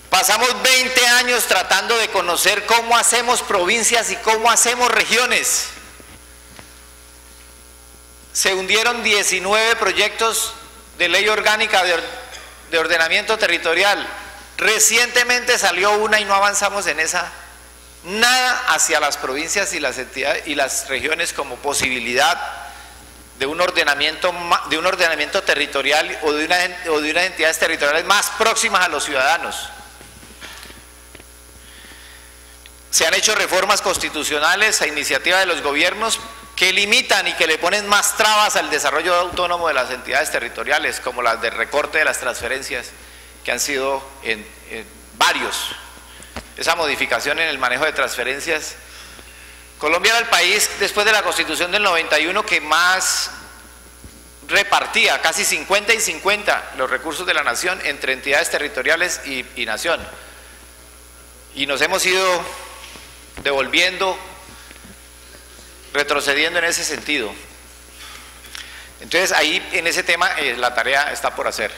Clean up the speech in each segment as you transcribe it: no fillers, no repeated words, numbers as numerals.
Pasamos 20 años tratando de conocer cómo hacemos provincias y cómo hacemos regiones. Se hundieron 19 proyectos de ley orgánica de ordenamiento territorial. Recientemente salió una y no avanzamos en esa. Nada hacia las provincias y las entidades y las regiones como posibilidad de un ordenamiento territorial o de unas entidades territoriales más próximas a los ciudadanos. Se han hecho reformas constitucionales a iniciativa de los gobiernos que limitan y que le ponen más trabas al desarrollo autónomo de las entidades territoriales, como las del recorte de las transferencias, que han sido en varios. Esa modificación en el manejo de transferencias. Colombia era el país, después de la Constitución del 91, que más repartía, casi 50 y 50, los recursos de la nación entre entidades territoriales y nación. Y nos hemos ido devolviendo, retrocediendo en ese sentido. Entonces ahí en ese tema la tarea está por hacer.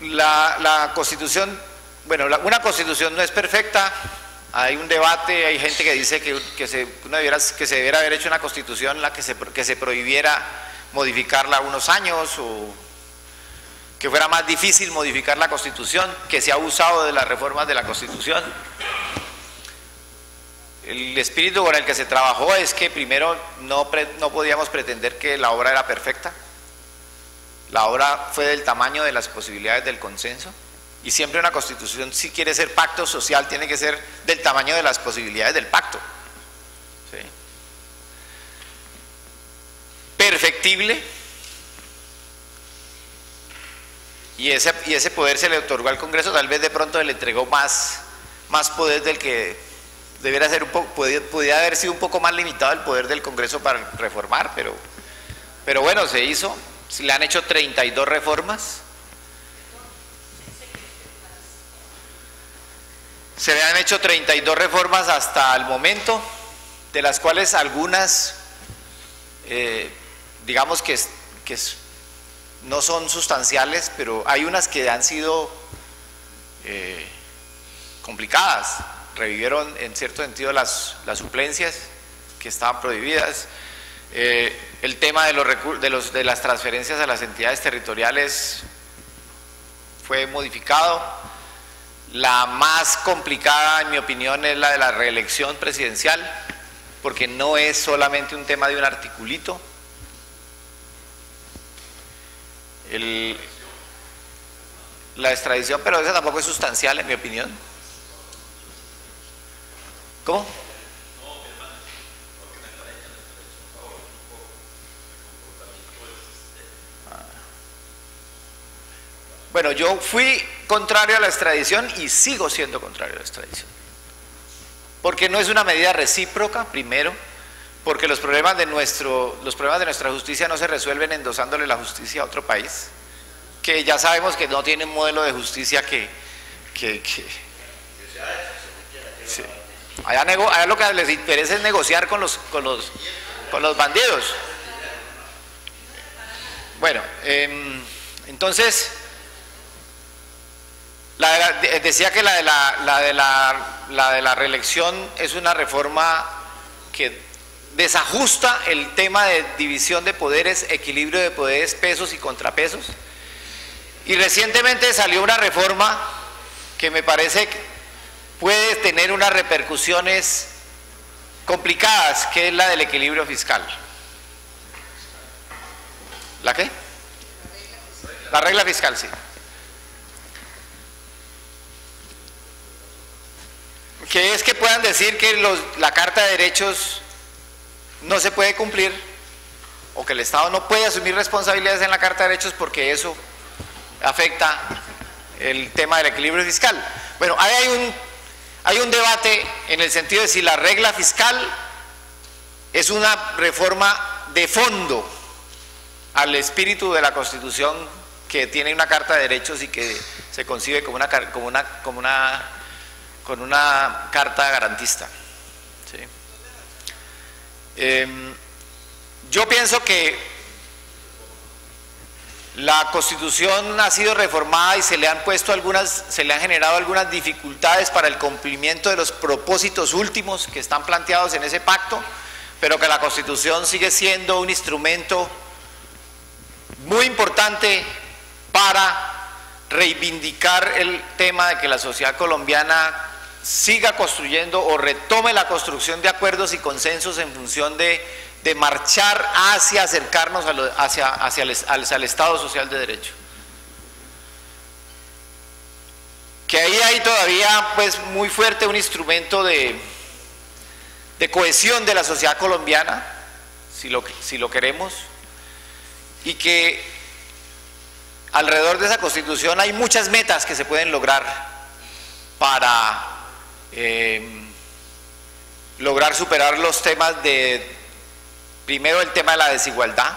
La Constitución, bueno, una Constitución no es perfecta, hay un debate, hay gente que dice que se debiera haber hecho una Constitución en la que se prohibiera modificarla unos años, o que fuera más difícil modificar la Constitución, que se ha abusado de las reformas de la Constitución. El espíritu con el que se trabajó es que primero no podíamos pretender que la obra era perfecta. La obra fue del tamaño de las posibilidades del consenso, y siempre una Constitución, si quiere ser pacto social, tiene que ser del tamaño de las posibilidades del pacto. ¿Sí? Perfectible, y ese poder se le otorgó al Congreso. Tal vez de pronto le entregó más poder del que debiera ser, podía haber sido un poco más limitado el poder del Congreso para reformar, pero bueno, se hizo. Se le han hecho 32 reformas. Se le han hecho 32 reformas hasta el momento, de las cuales algunas, digamos que no son sustanciales, pero hay unas que han sido complicadas. Revivieron en cierto sentido las suplencias que estaban prohibidas. El tema de las transferencias a las entidades territoriales fue modificado. La más complicada, en mi opinión, es la de la reelección presidencial, porque no es solamente un tema de un articulito. La extradición, pero esa tampoco es sustancial, en mi opinión. ¿Cómo? Bueno, yo fui contrario a la extradición y sigo siendo contrario a la extradición. Porque no es una medida recíproca, primero, porque los problemas de nuestra justicia no se resuelven endosándole la justicia a otro país, que ya sabemos que no tiene un modelo de justicia que sí. Allá lo que les interesa es negociar con los bandidos. Bueno, entonces decía que la de la reelección es una reforma que desajusta el tema de división de poderes, equilibrio de poderes, pesos y contrapesos. Y recientemente salió una reforma que me parece que puede tener unas repercusiones complicadas, que es la del equilibrio fiscal. ¿La qué? La regla fiscal, sí. Que es que puedan decir que la Carta de Derechos no se puede cumplir, o que el Estado no puede asumir responsabilidades en la Carta de Derechos porque eso afecta el tema del equilibrio fiscal. Bueno, hay un debate en el sentido de si la regla fiscal es una reforma de fondo al espíritu de la Constitución, que tiene una Carta de Derechos y que se concibe como una carta garantista. ¿Sí? Yo pienso que La Constitución ha sido reformada y se le han generado algunas dificultades para el cumplimiento de los propósitos últimos que están planteados en ese pacto, pero que la Constitución sigue siendo un instrumento muy importante para reivindicar el tema de que la sociedad colombiana siga construyendo o retome la construcción de acuerdos y consensos en función de marchar hacia acercarnos hacia el Estado social de derecho. Que ahí hay todavía pues muy fuerte un instrumento de cohesión de la sociedad colombiana, si lo queremos, y que alrededor de esa Constitución hay muchas metas que se pueden lograr para lograr superar los temas primero el tema de la desigualdad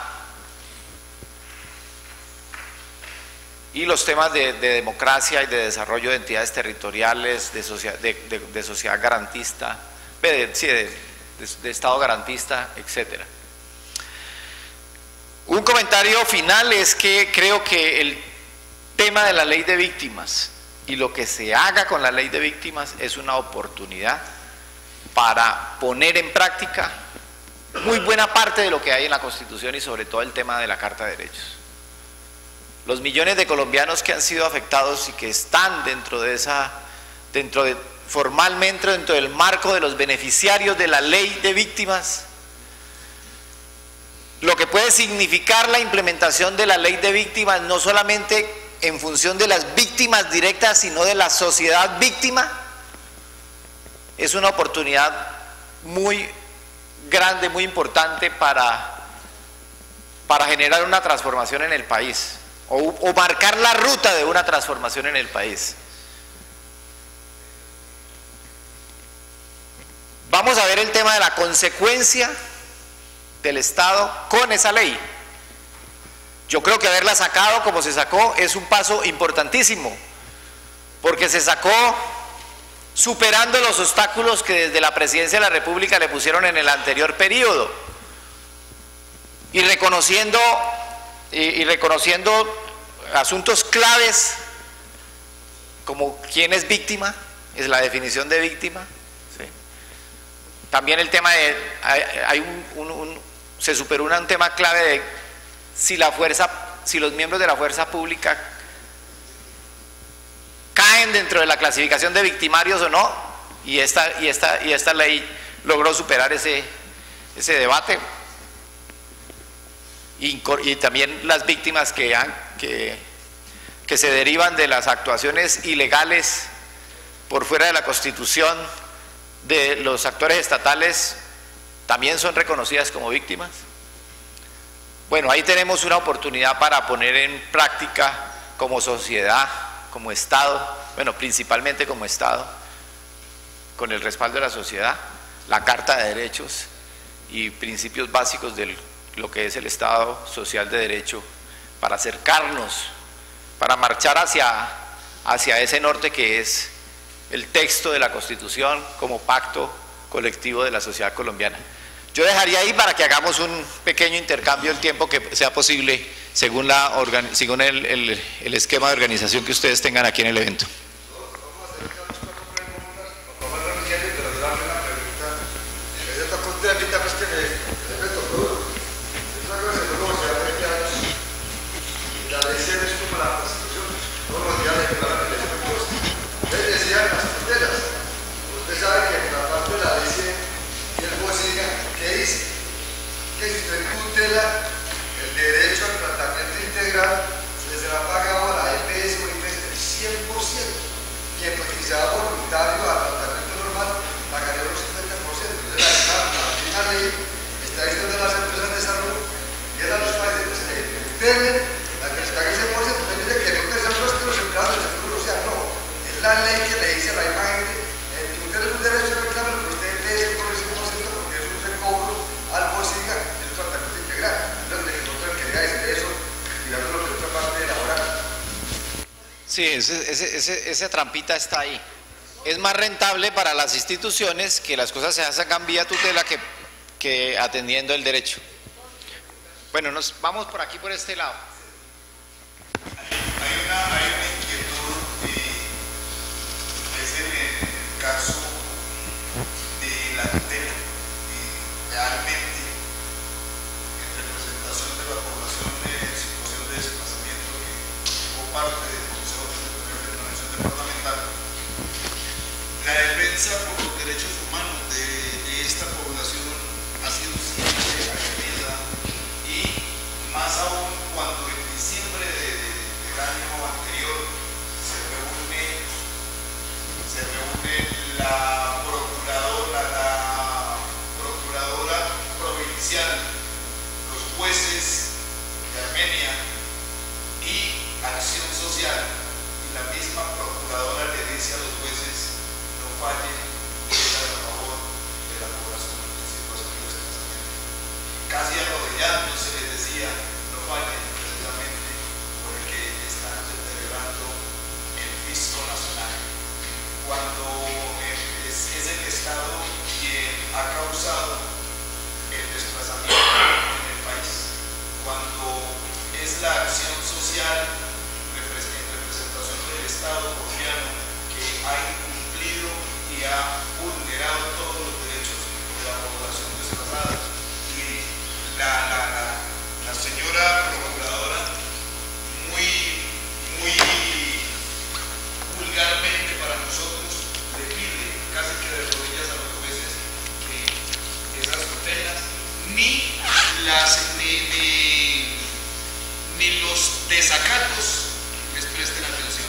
y los temas de democracia y de desarrollo de entidades territoriales, de sociedad garantista, de Estado garantista, etc. Un comentario final es que creo que el tema de la ley de víctimas y lo que se haga con la ley de víctimas es una oportunidad para poner en práctica muy buena parte de lo que hay en la Constitución y sobre todo el tema de la Carta de Derechos. Los millones de colombianos que han sido afectados y que están formalmente dentro del marco de los beneficiarios de la ley de víctimas, lo que puede significar la implementación de la ley de víctimas no solamente en función de las víctimas directas, sino de la sociedad víctima, es una oportunidad muy grande, muy importante para generar una transformación en el país o marcar la ruta de una transformación en el país. Vamos a ver el tema de la consecuencia del Estado con esa ley. Yo creo que haberla sacado como se sacó es un paso importantísimo, porque se sacó superando los obstáculos que desde la Presidencia de la República le pusieron en el anterior periodo y reconociendo asuntos claves como quién es víctima, es la definición de víctima. ¿Sí? También el tema de, se superó un tema clave de si los miembros de la fuerza pública caen dentro de la clasificación de victimarios o no, y esta ley logró superar ese debate, y también las víctimas que se derivan de las actuaciones ilegales por fuera de la Constitución de los actores estatales también son reconocidas como víctimas. Bueno, ahí tenemos una oportunidad para poner en práctica como sociedad, como Estado, bueno, principalmente como Estado, con el respaldo de la sociedad, la Carta de Derechos y principios básicos de lo que es el Estado social de derecho, para acercarnos, para marchar hacia ese norte que es el texto de la Constitución como pacto colectivo de la sociedad colombiana. Yo dejaría ahí para que hagamos un pequeño intercambio el tiempo que sea posible según el esquema de organización que ustedes tengan aquí en el evento. Que si usted tutela el derecho al tratamiento integral, se les será pagado a la EPS o IPS el 100%, y en utilizado voluntario al tratamiento normal pagaría los 50%. Entonces la misma ley está diciendo a las empresas de salud y a los pacientes que tutelen a que les pague el 100%. Entonces dice que no te sean los empleados del seguro social, no, es la ley que le dice a la misma gente, tutela un derecho al reclamo, pero usted EPS por el 100% porque es un recobro al bolsillo, es un tratamiento integral. Entonces, nosotros quería decir eso, tirándolo de otra parte de la hora. Sí, esa trampita está ahí. Es más rentable para las instituciones que las cosas se hagan vía tutela que atendiendo el derecho. Bueno, nos vamos por aquí, por este lado. defensa por los derechos humanos de esta población ha sido siempre agredida, y más aún cuando en diciembre del año anterior se reúne la procuradora provincial, los jueces de Armenia y Acción Social, y la misma procuradora le dice a los jueces: no fallen, a favor de la población en situación de desplazamiento. Casi arrodillándose les decía: no fallen, precisamente porque están deteriorando el fisco nacional, cuando es el Estado quien ha causado el desplazamiento en el país, cuando es la acción social en representación del Estado colombiano que ha incumplido y ha vulnerado todos los derechos de la población desplazada. Y la señora procuradora muy vulgarmente para nosotros le pide, casi que de rodillas, a los jueces que esas tutelas ni los desacatos les presten atención.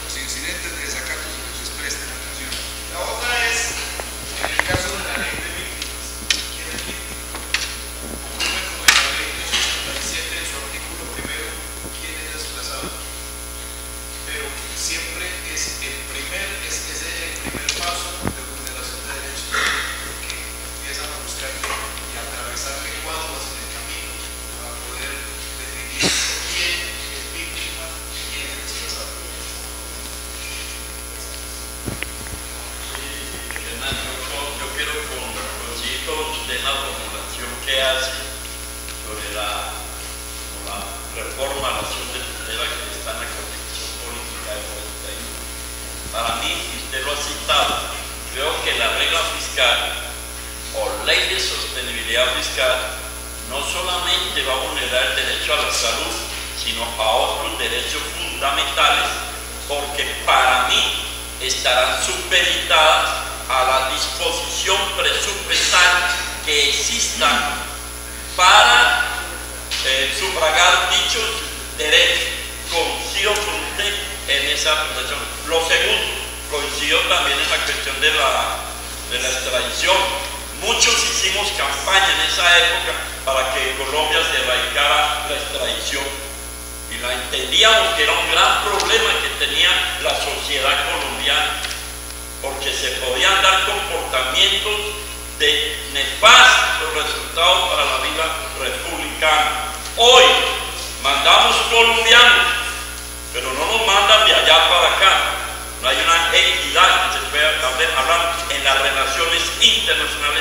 Los incidentes de desacatos les presten atención. La otra es, en el caso de la ley de víctimas, ¿quién es víctima? Ocurre como en la ley 87, en su artículo primero, ¿quién es desplazado? Pero siempre es el primer paso de vulneración de derechos, que empiezan a buscar y a atravesarle cuadros en el camino para poder definir quién es víctima y quién es desplazado. Yo quiero coincidir con usted en la formulación que hace sobre la reforma a la acción de tutela que está en la Constitución Política del 91. Para mí, y usted lo ha citado, creo que la regla fiscal o ley de sostenibilidad fiscal no solamente va a vulnerar el derecho a la salud, sino a otros derechos fundamentales, porque para mí estarán supeditadas a la disposición presupuestal que existan para sufragar dichos derechos. Coincido con usted en esa protección. Lo segundo, coincido también en la cuestión de la extradición. Muchos hicimos campaña en esa época para que Colombia se erradicara la extradición, y la entendíamos que era un gran problema que tenía la sociedad colombiana, porque se podían dar comportamientos de nefastos resultados para la vida republicana. Hoy mandamos colombianos, pero no nos mandan de allá para acá. No hay una equidad que se pueda hablar en las relaciones internacionales